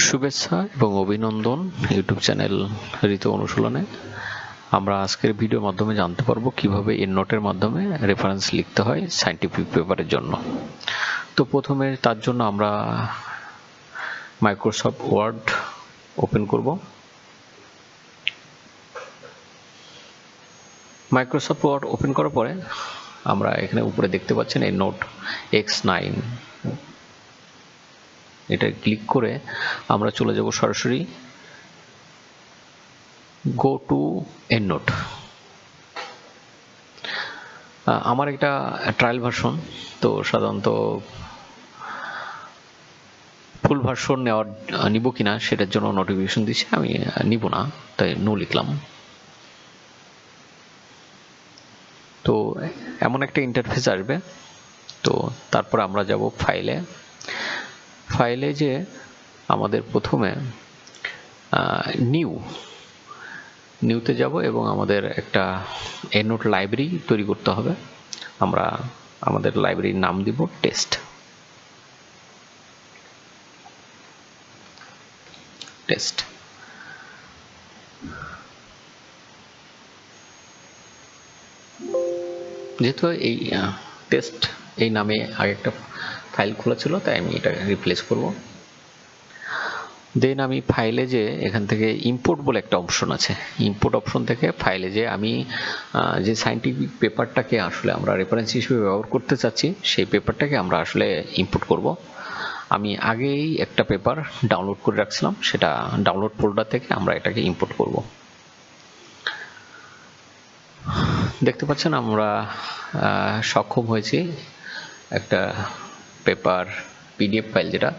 শুভেচ্ছা এবং অভিনন্দন ইউটিউব চ্যানেল ঋতু অনুশীলনে। আমরা আজকের ভিডিওর মাধ্যমে জানতে পারবো কিভাবে এন্ডনোটের মাধ্যমে রেফারেন্স লিখতে হয় সায়েন্টিফিক পেপারের জন্য। তো প্রথমে তার জন্য আমরা মাইক্রোসফট ওয়ার্ড ওপেন করব। মাইক্রোসফট ওয়ার্ড ওপেন করার পরে আমরা এখানে উপরে দেখতে পাচ্ছেন এন্ডনোট X9, এটা ক্লিক করে আমরা চলে যাব সরাসরি গো টু এন্ডনোট। আমার একটা ট্রায়াল ভার্সন, তো সাধারণত ফুল ভার্সন নিব কিনা সেটার জন্য নোটিফিকেশন দিচ্ছে, আমি নিব না, তাই নো লিখলাম। তো এমন একটা ইন্টারফেস আসবে। তো তারপর আমরা যাব ফাইলে যে আমাদের প্রথমে নিউতে যাব এবং আমাদের একটা এন্ডনোট লাইব্রেরি তৈরি করতে হবে। আমরা আমাদের লাইব্রেরির নাম দিব টেস্ট। যেহেতু এই টেস্ট এই নামে আগে একটা ফাইল খোলা ছিল, তাই আমি এটা রিপ্লেস করব। দেন আমি ফাইলে যে এখান থেকে ইম্পোর্ট বলে একটা অপশন আছে, ইম্পোর্ট অপশন থেকে ফাইলে যে আমি যে সায়েন্টিফিক পেপারটাকে আসলে আমরা রেফারেন্স হিসেবে ব্যবহার করতে চাচ্ছি সেই পেপারটাকে আমরা আসলে ইম্পোর্ট করব। আমি আগেই একটা পেপার ডাউনলোড করে রাখছিলাম, সেটা ডাউনলোড ফোল্ডার থেকে আমরা এটাকে ইম্পোর্ট করব। দেখতে পাচ্ছেন আমরা সক্ষম হয়েছি একটা পেপার পিডিএফ ফাইল যেটা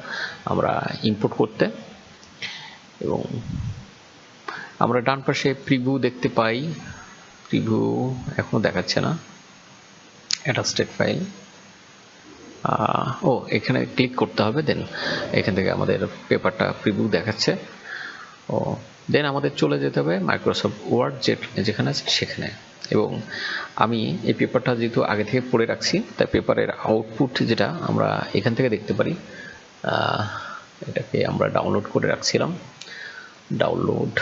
আমরা ইম্পোর্ট করতে, এবং আমরা ডান পাশে প্রিভিউ দেখতে পাই। প্রিভিউ এখনো দেখাচ্ছে না, এটা স্টেট ফাইল। এখানে ক্লিক করতে হবে, দেন এখান থেকে আমাদের পেপারটা প্রিভিউ দেখাচ্ছে। দেন আমাদের চলে যেতে হবে মাইক্রোসফট ওয়ার্ড যেখানে আছে সেখানে, এবং আমি এই পেপারটা যেহেতু আগে থেকে পড়ে রাখছি তাই পেপারের আউটপুট যেটা আমরা এখান থেকে দেখতে পারি, এটাকে আমরা ডাউনলোড করে রাখছিলাম। ডাউনলোড,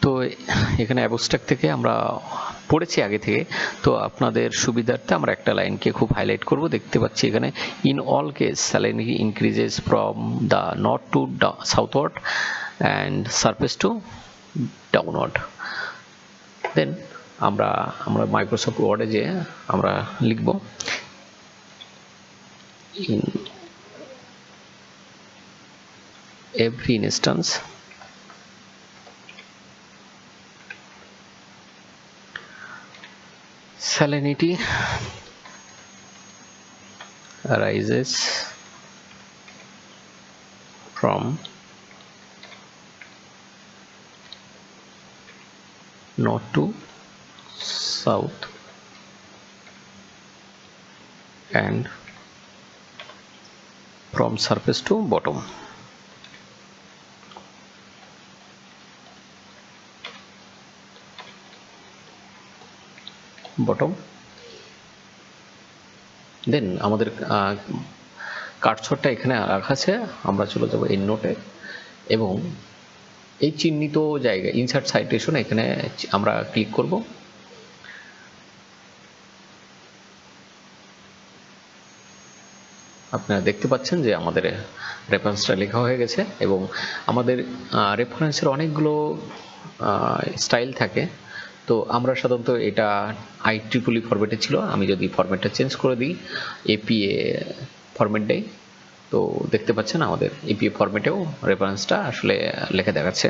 তো এখানে অ্যাবস্ট্রাক্ট থেকে আমরা পড়েছি আগে থেকে, তো আপনাদের সুবিধার্থে আমরা একটা লাইনকে খুব হাইলাইট করব। দেখতে পাচ্ছি এখানে in all case salinity increases from the north to southward and surface to downward. Then আমরা মাইক্রোসফট ওয়ার্ডে যে আমরা লিখব in every instance salinity rises from north to south and from surface to bottom. দেন আমাদের কার্সরটা এখানে রাখা আছে, আমরা চলে যাব এন্ডনোটে এবং এই চিহ্নিত জায়গায় ইনসার্ট সাইটেশন এখানে আমরা ক্লিক করব। আপনারা দেখতে পাচ্ছেন যে আমাদের রেফারেন্সটা লেখা হয়ে গেছে, এবং আমাদের রেফারেন্সের অনেকগুলো স্টাইল থাকে। তো আমরা সাধারণত এটা IEEE ফরম্যাটে ছিল, আমি যদি ফরম্যাটটা চেঞ্জ করে দিই APA ফরম্যাট দেই, তো দেখতে পাচ্ছেন আমাদের APA ফরম্যাটেও রেফারেন্সটা আসলে লেখা দেখাচ্ছে।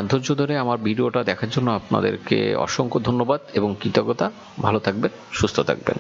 ধৈর্য ধরে আমার ভিডিওটা দেখার জন্য আপনাদেরকে অসংখ্য ধন্যবাদ এবং কৃতজ্ঞতা। ভালো থাকবেন, সুস্থ থাকবেন।